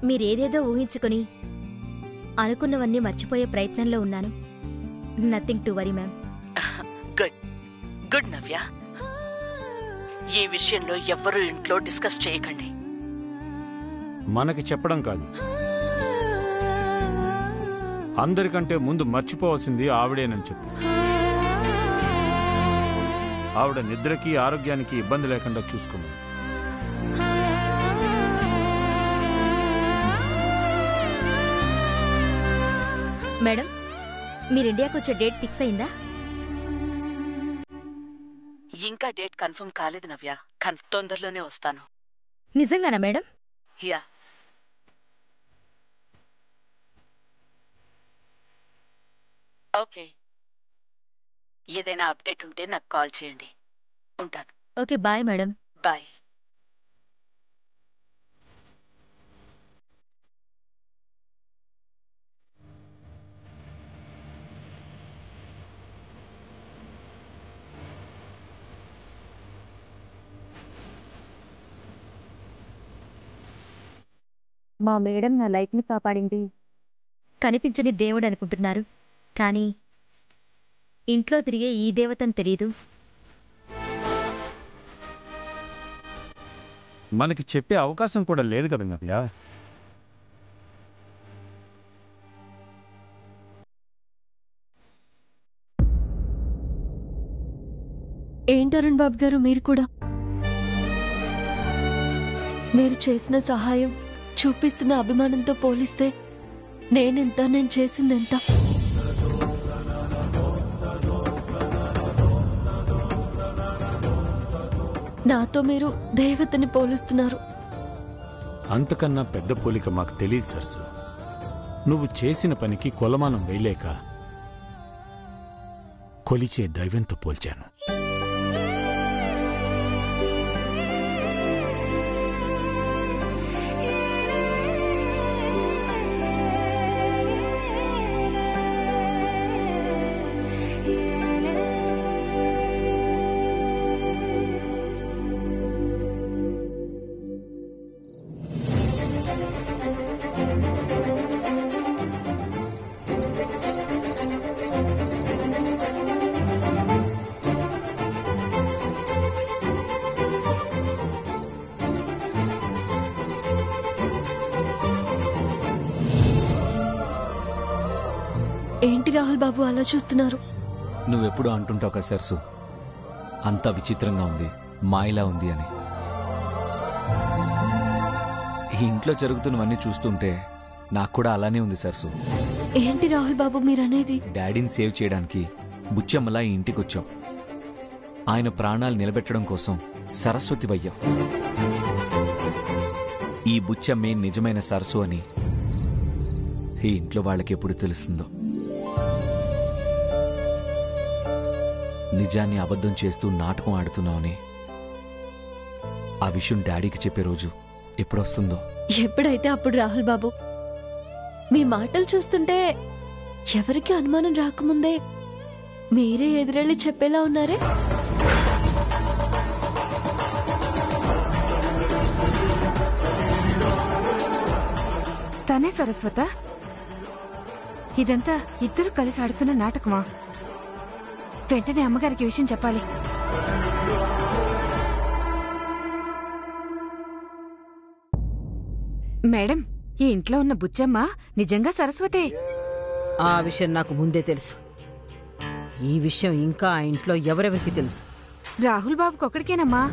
మీరేదేదో ఊహించుకుని అనుకున్నవన్నీ మర్చిపోయే ప్రయత్నంలో ఉన్నాను. Nothing to worry ma'am. Good good Navya. ఈ విషయంలో ఎవ్వరూ ఇంట్లో డిస్కస్ చేయకండి. మనకి చెప్పడం కాదు, అందరికంటే ముందు మర్చిపోవాల్సింది ఆవిడేనని చెప్పు. ఆవిడ నిద్రకి ఆరోగ్యానికి ఇబ్బంది లేకుండా చూసుకోమని. మేడం, మీరు ఇండియాకి వచ్చే డేట్ ఫిక్స్ అయిందా? ఇంకా డేట్ కన్ఫర్మ్ కాలేదు నవ్య. తొందరలోనే వస్తాను. నిజంగానా మేడం? యా. ఓకే, ఏదైనా అప్డేట్ ఉంటే నాకు కాల్ చేయండి. ఉంటాను. Okay, bye madam. బాయ్. మా మేడం నా లైఫ్ని కాపాడింది. కనిపించని దేవుడు అనుకుంటున్నారు, కానీ ఇంట్లో తిరిగే ఈ దేవతని తెలీదు. మనకి చెప్పే అవకాశం కూడా లేదు కదా నవ్య. ఏంటి అరుణ్ బాబు గారు, మీరు కూడా మీరు చేసిన సహాయం, చూపిస్తున్న అభిమానంతో పోలిస్తే నేనెంత, నేను చేసిందెంత? నాతో మీరు దేవతని పోలుస్తున్నారు. అంతకన్నా పెద్ద పోలిక మాకు తెలియదు సరసు. నువ్వు చేసిన పనికి కొలమానం వేయలేక కొలిచే దైవంతో పోల్చాను. ఏంటి రాహుల్ బాబు అలా చూస్తున్నారు? నువ్వెప్పుడు అంటుంటావు కదా సరసు, అంతా విచిత్రంగా ఉంది, మాయలా ఉంది అని. ఈ ఇంట్లో జరుగుతున్నవన్నీ చూస్తుంటే నాకు కూడా అలానే ఉంది సరసు. ఏంటి రాహుల్ బాబు మీరనేది? డాడీని సేవ్ చేయడానికి బుచ్చమ్మలా ఈ ఇంటికొచ్చావు. ఆయన ప్రాణాలు నిలబెట్టడం కోసం సరస్వతి వయ్యావు. ఈ బుచ్చమ్మే నిజమైన సరస్సు అని ఈ ఇంట్లో వాళ్ళకి ఎప్పుడు తెలుస్తుందో. నిజాన్ని అబద్ధం చేస్తూ నాటకం ఆడుతున్నావని ఆ విషయం డాడీకి చెప్పే రోజు ఎప్పుడొస్తుందో. ఎప్పుడైతే అప్పుడు రాహుల్ బాబు. మీ మాటలు చూస్తుంటే ఎవరికి అనుమానం రాకముందే మీరే ఎదురెళ్ళి చెప్పేలా ఉన్నారే. తనే సరస్వత? ఇదంతా ఇద్దరు కలిసి ఆడుతున్న నాటకమా? వెంటనే అమ్మగారికి విషయం చెప్పాలి. మేడం, ఈ ఇంట్లో ఉన్న బుచ్చమ్మ నిజంగా సరస్వతే. ఆ విషయం నాకు ముందే తెలుసు. ఈ విషయం ఇంకా ఆ ఇంట్లో ఎవరెవరికి తెలుసు? రాహుల్ బాబుకి ఒక్కడికేనమ్మా.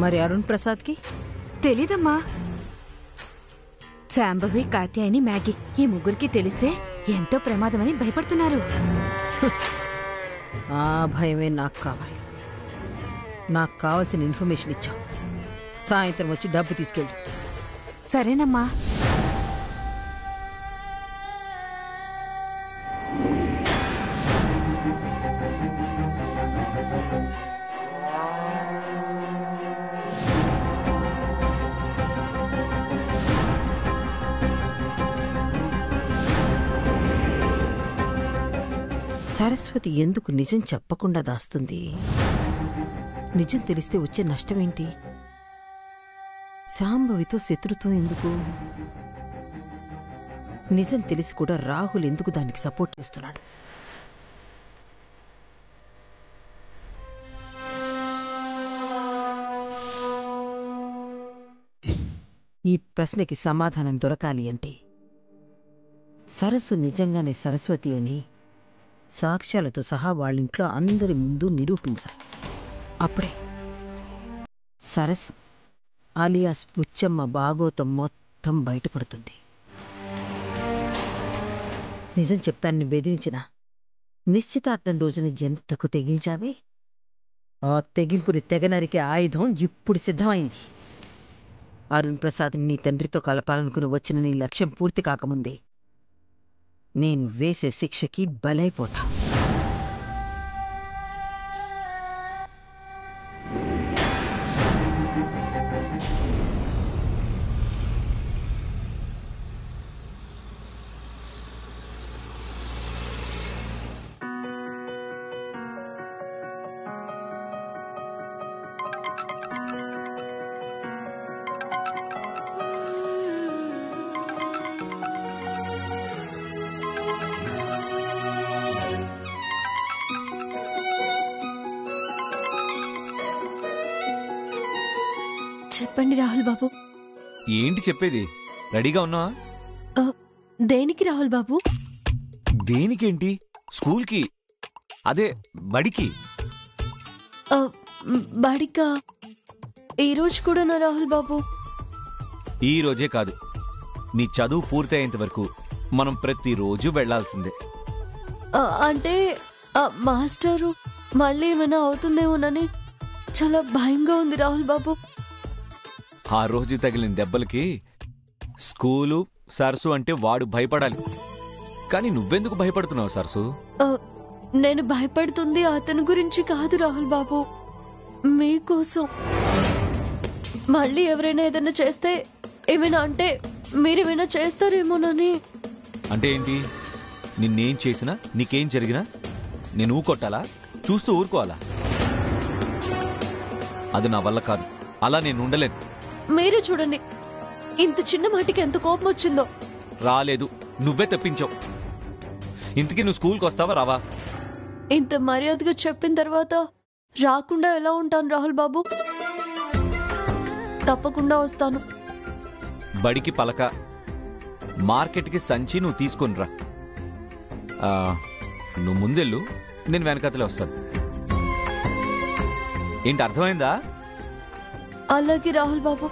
మరి అరుణ్ ప్రసాద్కి? తెలీదమ్మా. శాంభవి, కాత్యాయని, మ్యాగీ ఈ ముగ్గురికి తెలిస్తే ఎంతో ప్రమాదమని భయపడుతున్నారు. ఆ భయమే నాకు కావాలి. నాకు కావాల్సిన ఇన్ఫర్మేషన్ ఇచ్చావు. సాయంత్రం వచ్చి డబ్బు తీసుకెళ్ళు. సరేనమ్మా. సరస్వతి ఎందుకు నిజం చెప్పకుండా దాస్తుంది? నిజం తెలిస్తే వచ్చే నష్టమేంటి? శాంభవితో శత్రుత్వం ఎందుకు? నిజం తెలిసి కూడా రాహుల్ ఎందుకు దానికి సపోర్ట్ చేస్తున్నాడు? ఈ ప్రశ్నకి సమాధానం దొరకాలి అంటే సరస్సు నిజంగానే సరస్వతి అని సాక్ష్యాలతో సహా వాళ్ళింట్లో అందరి ముందు నిరూపించాలి. అప్పుడే సరస్సు అలియాస్ బుచ్చమ్మ భాగోతం మొత్తం బయటపడుతుంది. నిజం చెప్తాన్ని బెదిరించిన నిశ్చితార్థం రోజున ఎంతకు తెగించావే, ఆ తెగింపుని తెగనరికే ఆయుధం ఇప్పుడు సిద్ధమైంది. అరుణ్ ప్రసాద్ నీ తండ్రితో కలపాలనుకుని వచ్చిన నీ లక్ష్యం పూర్తి కాకముందే నేను వేసే శిక్షకి బలైపోతా. చెప్పండి రాహుల్ బాబు. ఏంటి చెప్పేది? రెడీగా ఉన్నావా? దేనికి రాహుల్ బాబు? దేనికేంటి? స్కూల్కి, అదే బడికి. బడికా? ఈరోజు కూడానా రాహుల్ బాబు? ఈ రోజే కాదు, నీ చదువు పూర్తయ్యేంత వరకు మనం ప్రతిరోజు వెళ్లాల్సిందే. అంటే మాస్టరు మళ్ళీ ఏమైనా అవుతుందేమోనని చాలా భయంగా ఉంది రాహుల్ బాబు. ఆ రోజు తగిలిన దెబ్బలకి స్కూలు సరసు అంటే వాడు భయపడాలి. కానీ నువ్వెందుకు భయపడుతున్నావు సరసు? నేను భయపడుతుంది అతని గురించి కాదు రాహుల్ బాబు, మీకోసం. మళ్ళీ ఎవరైనా ఏదైనా చేస్తే, ఏమైనా అంటే మీరేమైనా చేస్తారేమోనని. అంటే ఏంటి? నిన్నేం చేసినా, నీకేం జరిగినా నేను ఊకొట్టాలా? చూస్తూ ఊరుకోవాలా? అది నా వల్ల కాదు. అలా నేను ఉండలేను. మీరే చూడండి, ఇంత చిన్న మాటికి ఎంత కోపం వచ్చిందో. రాలేదు, నువ్వే తెప్పించావు. ఇంతకీ నువ్వు స్కూల్కి వస్తావా రావా? ఇంత మర్యాదగా చెప్పిన తర్వాత రాకుండా ఎలా ఉంటాను రాహుల్ బాబు? తప్పకుండా వస్తాను. బడికి పలక, మార్కెట్కి సంచి నువ్వు తీసుకొని రా. నువ్వు ముందెళ్ళు, నేను వెనకతలే వస్తాను. ఏంటి, అర్థమైందా? అలాగే రాహుల్ బాబు.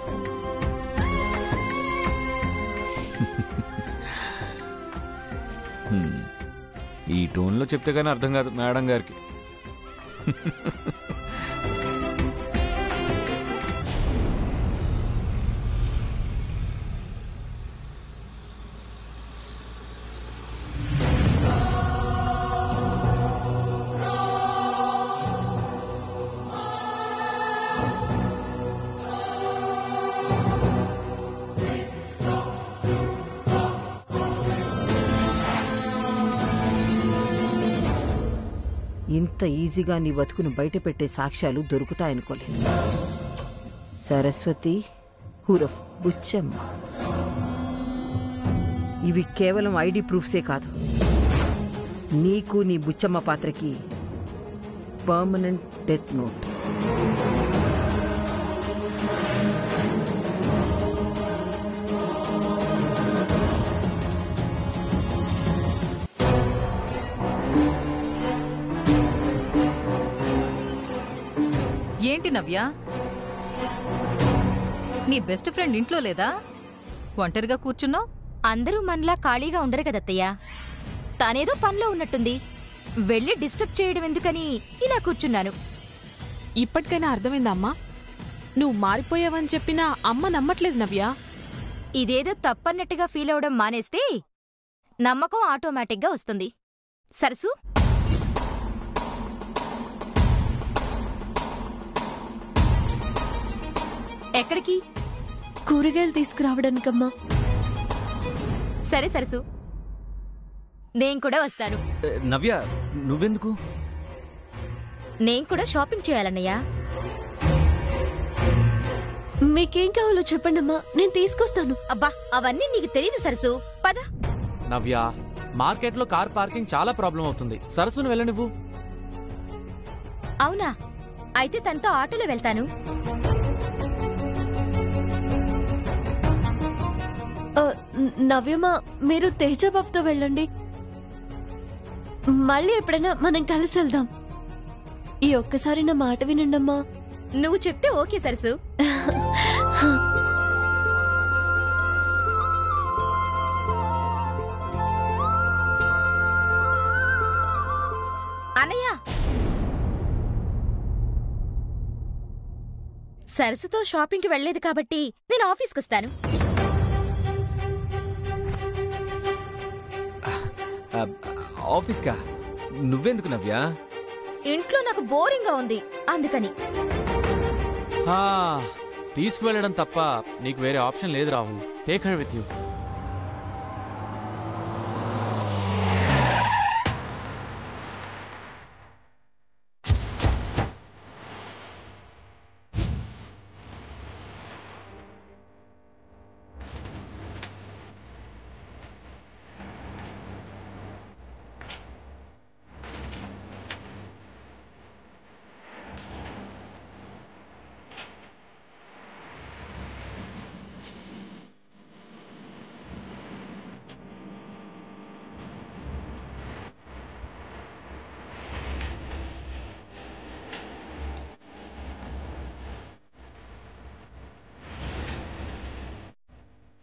ఈ టోన్లో చెప్తే కానీ అర్థం కాదు మేడం గారికి. ఇంత ఈజీగా నీ బతుకును బయట పెట్టే సాక్ష్యాలు దొరుకుతాయనుకోలేదు. సరస్వతి హురఫ్ బుచ్చమ్మ, ఇవి కేవలం ఐడి ప్రూఫ్సే కాదు, నీకు నీ బుచ్చమ్మ పాత్రకి పర్మనెంట్ డెత్ నోట్. ఏంటి నవ్య, నీ బెస్ట్ ఫ్రెండ్ ఇంట్లో లేదా? ఒంటరిగా కూర్చున్నావు. అందరూ మనలా ఖాళీగా ఉండరు కదత్తయ్య. తానేదో పనిలో ఉన్నట్టుంది. వెళ్ళి డిస్టర్బ్ చేయడం ఎందుకని ఇలా కూర్చున్నాను. ఇప్పటికైనా అర్థమైందమ్మా? నువ్వు మారిపోయావని చెప్పినా అమ్మ నమ్మట్లేదు నవ్య. ఇదేదో తప్పన్నట్టుగా ఫీల్ అవడం మానేస్తే నమ్మకం ఆటోమేటిక్గా వస్తుంది. సరసు, ఎక్కడికి? కూరగాయలు తీసుకురావడానికమ్మా. సరే సరసు, నేను కూడా వస్తాను. నవ్య, నువ్వెందుకు? నేను కూడా షాపింగ్ చేయాలన్నయ్యా. మీకేం కావాలో చెప్పండమ్మా, నేను తీసుకొస్తాను. అబ్బా అవన్నీ నీకు తెలియదు సరసు, పద. నవ్య, మార్కెట్లో కార్ పార్కింగ్ చాలా ప్రాబ్లం అవుతుంది. సరస్సును వెళ్ళనివ్వు. అవునా, అయితే తనతో ఆటోలో వెళ్తాను. నవ్యమా, మీరు తేజబాబుతో వెళ్ళండి. మళ్ళీ ఎప్పుడైనా మనం కలిసి వెళ్దాం. ఈ ఒక్కసారి నా మాట వినండమ్మా. నువ్వు చెప్తే ఓకే సరసు. అన్నయ్య, సరసుతో షాపింగ్కి వెళ్లేదు కాబట్టి నేను ఆఫీస్కి వస్తాను. ఆఫీస్కా? నువ్వెందుకు నవ్య? ఇంట్లో నాకు బోరింగ్ గా ఉంది, అందుకని. తీసుకువెళ్ళడం తప్ప నీకు వేరే ఆప్షన్ లేదు Rahul. Take her with you.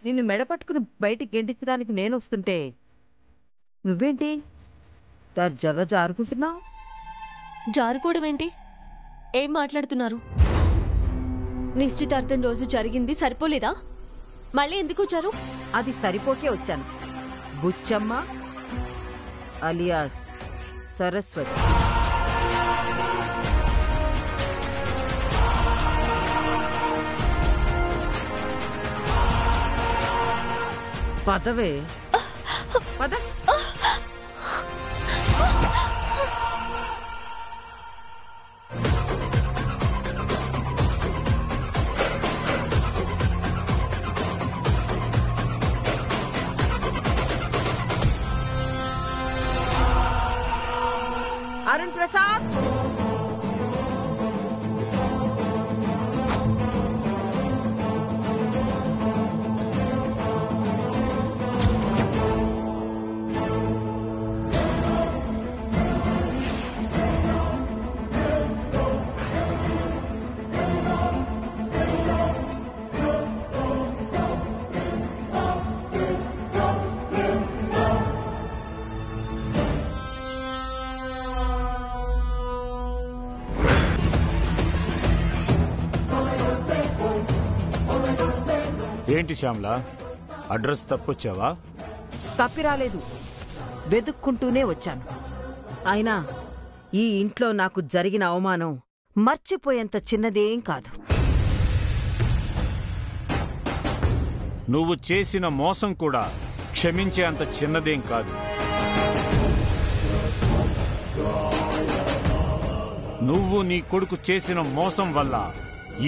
నిన్ను మెడపట్టుకుని బయటికి గెంటించడానికి నేను వస్తుంటే నువ్వేంటి దర్జాగా జారుకుంటున్నావు? జారుకోవడం ఏంటి? ఏం మాట్లాడుతున్నారు? నిశ్చితార్థం రోజు జరిగింది సరిపోలేదా? మళ్ళీ ఎందుకు వచ్చారు? అది సరిపోకే వచ్చాను. బుచ్చమ్మ అలియాస్ సరస్వతి. పదవే పద. అరుణ్ ప్రసాద్, ఏంటి శ్యామలా, అడ్రస్ తప్పొచ్చావా? తప్పి రాలేదు, వెతుక్కుంటూనే వచ్చాను. అయినా ఈ ఇంట్లో నాకు జరిగిన అవమానం మర్చిపోయేంత చిన్నదేం కాదు. నువ్వు చేసిన మోసం కూడా క్షమించే అంత చిన్నదేం కాదు. నువ్వు నీ కొడుకు చేసిన మోసం వల్ల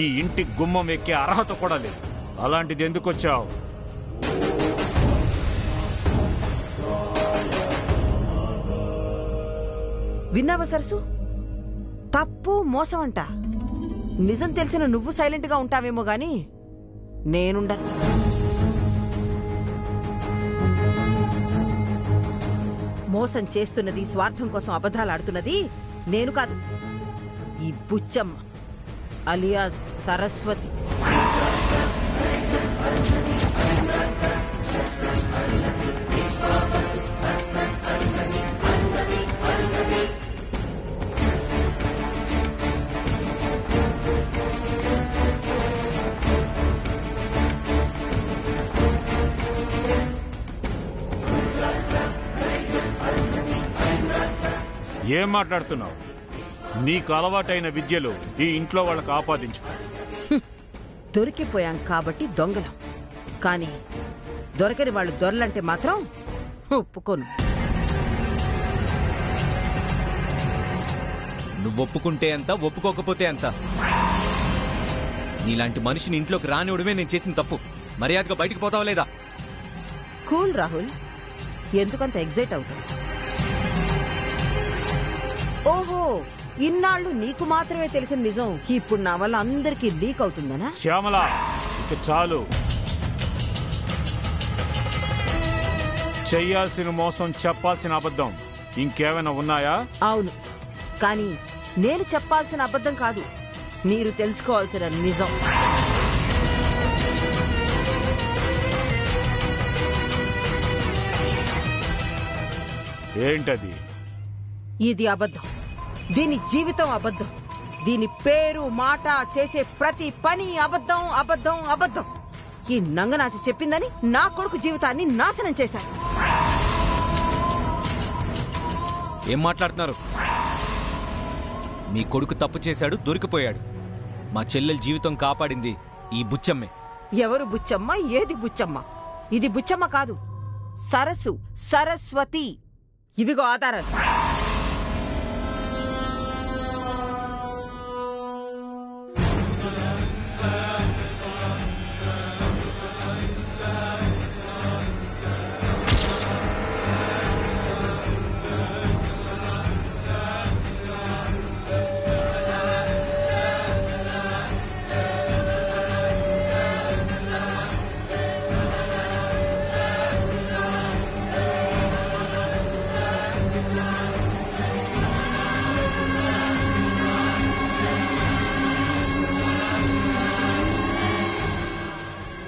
ఈ ఇంటి గుమ్మం ఎక్కే అర్హత కూడా లేదు. అలాంటిది ఎందుకు వచ్చావు? విన్నావా సరసు? తప్పు మోసం అంట. నిజం తెలిసిన నువ్వు సైలెంట్గా ఉంటావేమో గాని నేనుండను. మోసం చేస్తున్నది, స్వార్థం కోసం అబద్ధాలు ఆడుతున్నది నేను కాదు, ఈ బుచ్చమ్మ అలియాస్ సరస్వతి. ఏం మాట్లాడుతున్నావు? నీకు అలవాటైన విద్యలు ఈ ఇంట్లో వాళ్ళకు ఆపాదించుకో. దొరికిపోయాం కాబట్టి దొంగలం, కానీ దొరకని వాళ్ళు దొరలంటే మాత్రం ఒప్పుకోను. నువ్వు ఒప్పుకుంటే ఎంత, ఒప్పుకోకపోతే ఎంత? నీలాంటి మనిషిని ఇంట్లోకి రానివడమే నేను చేసిన తప్పు. మర్యాదగా బయటికి పోతావా లేదా? కూల్ రాహుల్, ఎందుకంత ఎగ్జైట్ అవుతావు? ఓహో, ఇన్నాళ్ళు నీకు మాత్రమే తెలిసిన నిజం ఇప్పుడు నా వల్ల అందరికీ లీక్ అవుతుందనా? శ్యామల, ఇక చాలు. చెయ్యాల్సిన మోసం, చెప్పాల్సిన అబద్ధం ఇంకేమైనా ఉన్నాయా? అవును, కానీ నేను చెప్పాల్సిన అబద్ధం కాదు, మీరు తెలుసుకోవాల్సిన నిజం. ఏంటది? ఇది అబద్ధం. దీని జీవితం అబద్ధం. దీని పేరు, మాట, చేసే ప్రతి పని అబద్ధం, అబద్ధం, అబద్ధం. ఈ నంగనాచి చెప్పిందని నా కొడుకు జీవితాన్ని నాశనం చేశారు. ఏం మాట్లాడుతున్నారు? మీ కొడుకు తప్పు చేశాడు, దొరికిపోయాడు. మా చెల్లెల జీవితం కాపాడింది ఈ బుచ్చమ్మే. ఎవరు బుచ్చమ్మ? ఏది బుచ్చమ్మ? ఇది బుచ్చమ్మ కాదు, సరస్సు, సరస్వతి. ఇవిగో ఆధారాలు.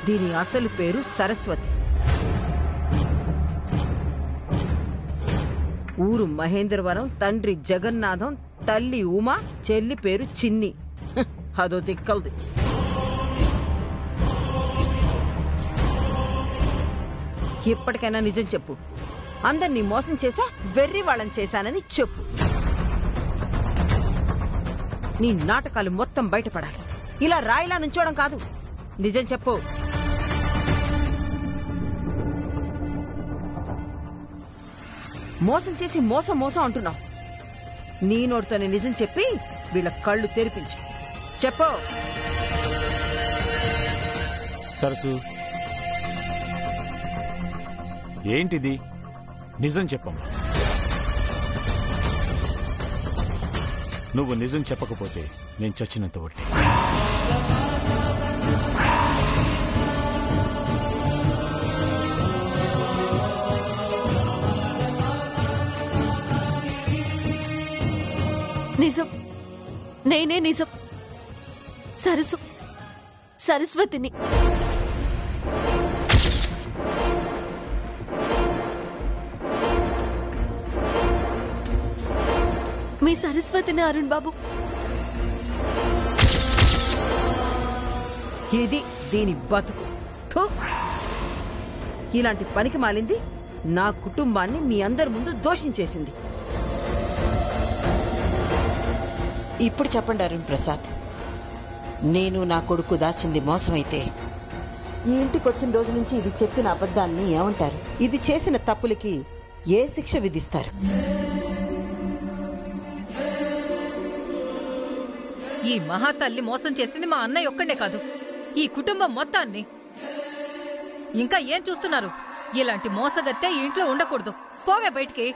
దీని అసలు పేరు సరస్వతి. ఊరు మహేంద్రవరం, తండ్రి జగన్నాథం, తల్లి ఉమా, చెల్లి పేరు చిన్ని. అదో తిక్కల్ది. ఇప్పటికైనా నిజం చెప్పు. అందరినీ మోసం చేసా, వెర్రి వాళ్ళని చేశానని చెప్పు. నీ నాటకాలు మొత్తం బయటపడాలి. ఇలా రాయిలా నుంచోడం కాదు, నిజం చెప్పు. మోసం చేసి మోసం మోసం అంటున్నావు. నీ నోటితోనే నిజం చెప్పి వీళ్ళ కళ్ళు తెరిపించు. చెప్పు. సరసు, ఏంటిది? నిజం చెప్పమ్మా. నువ్వు నిజం చెప్పకపోతే నేను చచ్చినంత ఒట్టి. నిజం, నేనే నిజం. సరస్వతిని. మీ సరస్వతిని అరుణ్ బాబు. ఇది దీని బతుకు. థు. ఇలాంటి పనికి మాలింది నా కుటుంబాన్ని మీ అందరి ముందు దోషించేసింది. ఇప్పుడు చెప్పండి అరుణ్ ప్రసాద్, నేను నా కొడుకు దాచింది మోసమైతే ఈ ఇంటికి వచ్చిన రోజు నుంచి ఇది చెప్పిన అబద్ధాన్ని ఏమంటారు? ఇది చేసిన తప్పులకి ఏ శిక్ష విధిస్తారు? ఈ మహాతల్లి మోసం చేసింది మా అన్నయ్య ఒక్కడే కాదు, ఈ కుటుంబం మొత్తాన్ని. ఇంకా ఏం చూస్తున్నారు? ఇలాంటి మోసగత్తె ఈ ఇంట్లో ఉండకూడదు. పోవే బయటికి.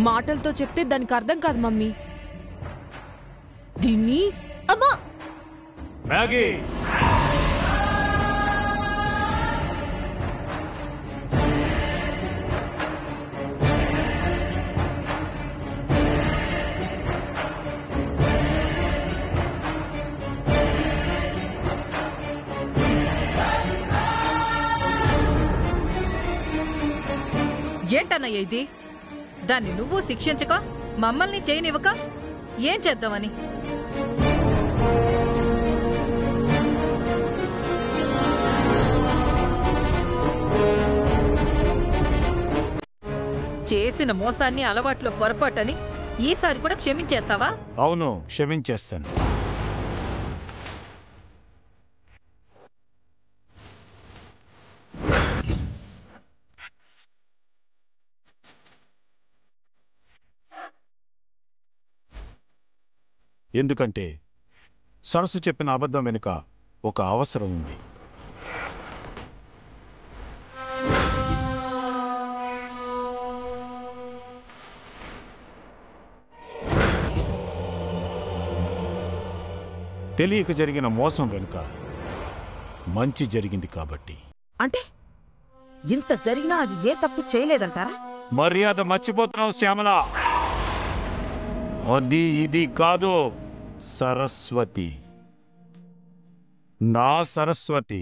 మాటలతో చెప్తే దానికి అర్థం కాదు మమ్మీ. దీన్ని అమ్మా మ్యాగీ, ఏంటన్నయ్య ఇది? దాన్ని నువ్వు శిక్షించక మమ్మల్ని చేయనివ్వక ఏం చేద్దామని? చేసిన మోసాన్ని, అలవాట్లో పొరపాటని ఈసారి కూడా క్షమించేస్తావా? అవును, క్షమించేస్తాను. ఎందుకంటే సరస్సు చెప్పిన అబద్ధం వెనుక ఒక అవసరం ఉంది. తెలియక జరిగిన మోసం వెనుక మంచి జరిగింది కాబట్టి. అంటే ఇంత జరిగినా అది ఏ తప్పు చేయలేదంటారా? మర్యాద మర్చిపోతున్నావు శ్యామల. అది ఇది కాదు, సరస్వతి, నా సరస్వతి.